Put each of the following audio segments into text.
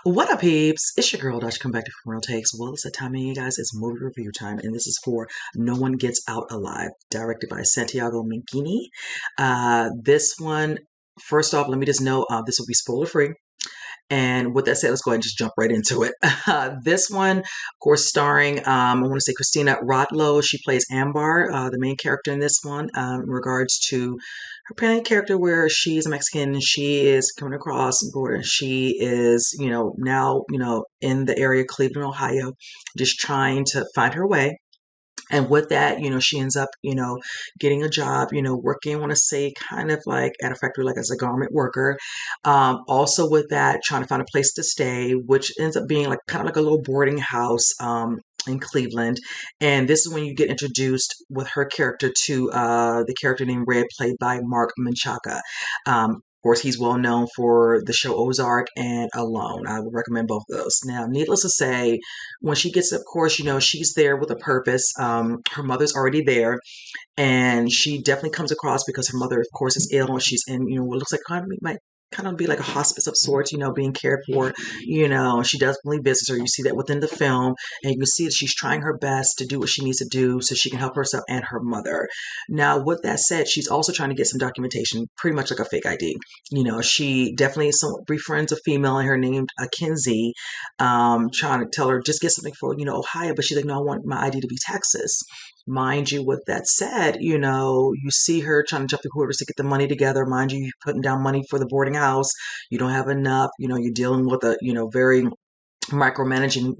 What up, peeps? It's your girl, Dutch. Come back to Real Takes. Well, it's that time, and you guys, it's movie review time, and this is for No One Gets Out Alive, directed by Santiago Minkini. This one, first off, let me just know this will be spoiler free. And with that said, let's go ahead and just jump right into it. This one, of course, starring, I want to say Christina Rotlow. She plays Ambar, the main character in this one, in regards to her main character where she's a Mexican and she is coming across the border. She is, now, in the area of Cleveland, Ohio, just trying to find her way. And with that, she ends up, getting a job, working, I want to say, kind of like at a factory, like as a garment worker. Also with that, trying to find a place to stay, which ends up being like kind of like a little boarding house, in Cleveland. And this is when you get introduced with her character to, the character named Red, played by Mark Menchaca. Of course, he's well known for the show Ozark and Alone. I would recommend both of those. Now, needless to say, when she gets, of course, she's there with a purpose. Her mother's already there, and she definitely comes across because her mother, of course, is ill, and she's in, what looks like might kind of be like a hospice of sorts, being cared for. She does believe business her. You see that within the film, and you can see that she's trying her best to do what she needs to do so she can help herself and her mother. Now, with that said, she's also trying to get some documentation, pretty much like a fake ID. She definitely befriends a female in her named Kinsey, trying to tell her just get something for Ohio, but she's like, no, I want my ID to be Texas. Mind you, with that said, you see her trying to jump through hoops to get the money together. Mind you, you're putting down money for the boarding house. You don't have enough. You're dealing with a, very micromanaging,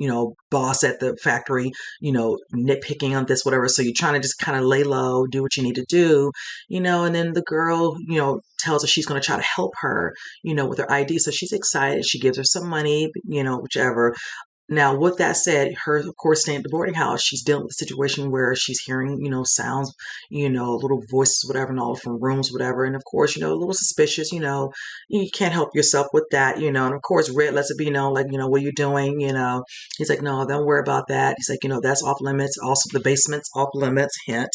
boss at the factory, nitpicking on this, whatever. So you're trying to just kind of lay low, do what you need to do, and then the girl, tells her she's going to try to help her, with her ID. So she's excited. She gives her some money, whichever. Now, with that said, her, of course, staying at the boarding house, she's dealing with a situation where she's hearing, sounds, little voices, whatever, and all from rooms, whatever. And of course, a little suspicious, you can't help yourself with that, and of course, Red lets it be known, like, what are you doing? He's like, no, don't worry about that. He's like, that's off limits. Also, the basement's off limits, hint.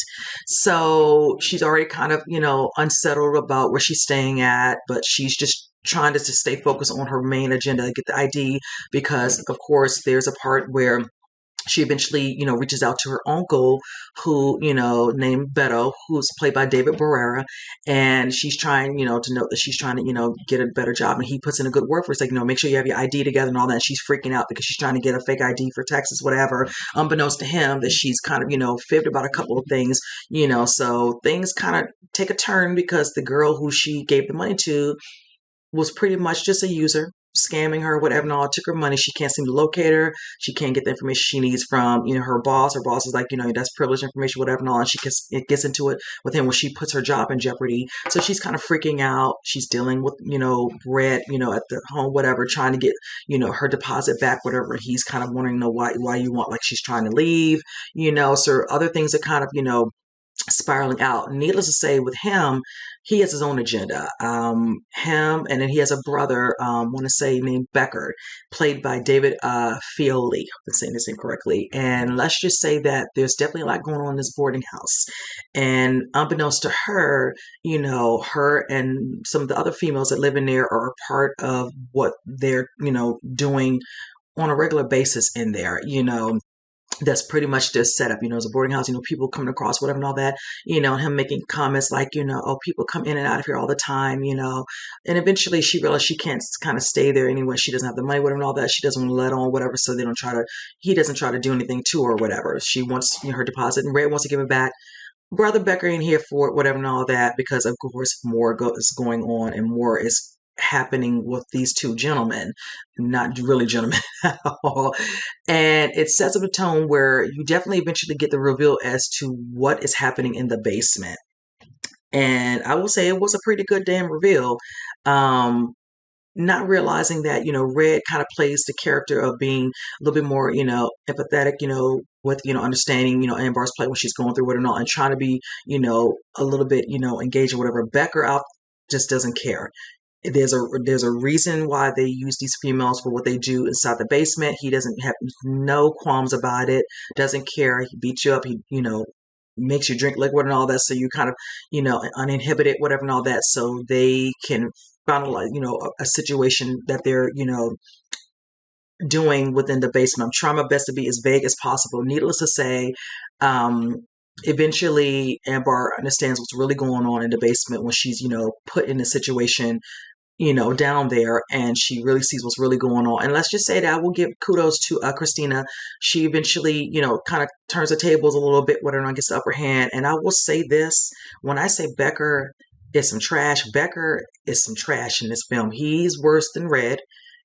So she's already kind of, unsettled about where she's staying at, but she's just trying to stay focused on her main agenda, get the ID, because of course there's a part where she eventually, reaches out to her uncle, who, named Beto, who's played by David Barrera, and she's trying, to note that she's trying to, get a better job, and he puts in a good word for her. It's like, make sure you have your ID together and all that. And she's freaking out because she's trying to get a fake ID for Texas, whatever. Unbeknownst to him, that she's kind of, fibbed about a couple of things, so things kind of take a turn because the girl who she gave the money to was pretty much just a user, scamming her, whatever, and all. Took her money. She can't seem to locate her. She can't get the information she needs from, her boss. Her boss is like, that's privileged information, whatever, and all. And it gets into it with him where she puts her job in jeopardy. So she's kind of freaking out. She's dealing with, Red, at the home, whatever, trying to get, her deposit back, whatever. He's kind of wondering, why you want, like she's trying to leave, so other things are kind of, spiraling out. Needless to say, with him, he has his own agenda. And then he has a brother, want to say named Becker, played by David Fioli. If I'm saying this incorrectly. And let's just say that there's definitely a lot going on in this boarding house. And unbeknownst to her, her and some of the other females that live in there are a part of what they're, doing on a regular basis in there. That's pretty much just set up, as a boarding house, people coming across, whatever, and all that, him making comments like, oh, people come in and out of here all the time, and eventually she realized she can't kind of stay there anyway. She doesn't have the money, whatever, and all that. She doesn't want to let on, whatever, so he doesn't try to do anything to her, or whatever. She wants, her deposit, and Red wants to give it back. Brother Becker ain't here for it, whatever, and all that, because of course more is going on and more is happening with these two gentlemen, not really gentlemen at all. And it sets up a tone where you definitely eventually get the reveal as to what is happening in the basement. And I will say it was a pretty good damn reveal. Not realizing that, Red kind of plays the character of being a little bit more, empathetic, with, understanding, Amber's play when she's going through it and all, and trying to be, a little bit, engaged or whatever. Becker out just doesn't care. There's a reason why they use these females for what they do inside the basement. He doesn't have no qualms about it, doesn't care. He beats you up. He, makes you drink liquid and all that. So you kind of, uninhibited, whatever, and all that. So they can finalize, a situation that they're, doing within the basement. I'm trying my best to be as vague as possible. Needless to say, um, eventually Amber understands what's really going on in the basement when she's, put in a situation, down there, and she really sees what's really going on. And let's just say that I will give kudos to Christina. She eventually, kind of turns the tables a little bit with her and gets the upper hand. And I will say this, when I say Becker is some trash, Becker is some trash in this film. He's worse than Red.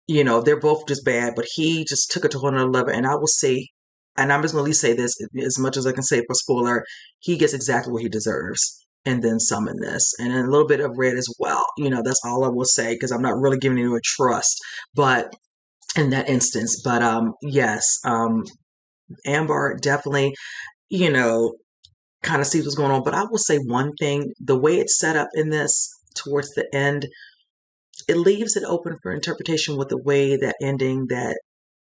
They're both just bad, but he just took it to another level. And I will say, and I'm just going to say this as much as I can say for spoiler, he gets exactly what he deserves. And then some in this, and a little bit of Red as well. That's all I will say because I'm not really giving you a trust, but in that instance, but yes, Amber definitely, you know, kind of sees what's going on. But I will say one thing: the way it's set up in this towards the end, it leaves it open for interpretation with the way that ending that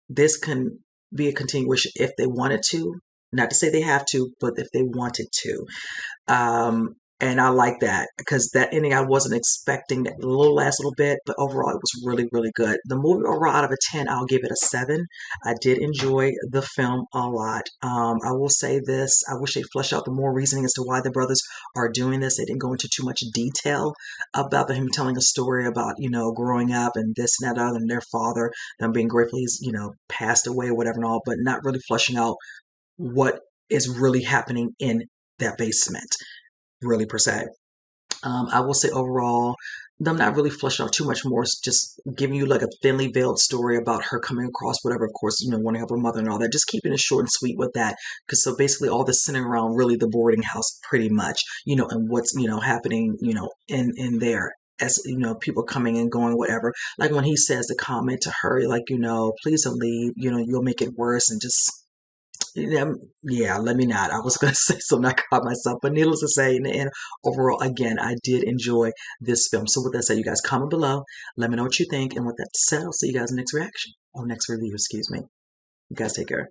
this can be a continuation if they wanted to. Not to say they have to, but if they wanted to. And I like that because that ending I wasn't expecting that little last little bit, but overall it was really, really good. The movie overall out of a 10, I'll give it a 7. I did enjoy the film a lot. I will say this, I wish they fleshed out the more reasoning as to why the brothers are doing this. They didn't go into too much detail about him telling a story about, growing up and this and that other and their father, them being grateful he's, passed away or whatever and all, but not really fleshing out what is really happening in that basement really per se. I will say overall, them not really fleshing out too much more. It's just giving you like a thinly veiled story about her coming across whatever, of course, wanting to help her mother and all that. Just keeping it short and sweet with that. Because so basically all this centering around really the boarding house pretty much, and what's, happening, in there. As people coming and going, whatever. Like when he says the comment to her, like, please don't leave, you'll make it worse, and just yeah, let me not. I was going to say something, I caught myself. But needless to say, in the end, overall, again, I did enjoy this film. So with that said, you guys comment below. Let me know what you think. And with that said, I'll see you guys next reaction or next review, excuse me. You guys take care.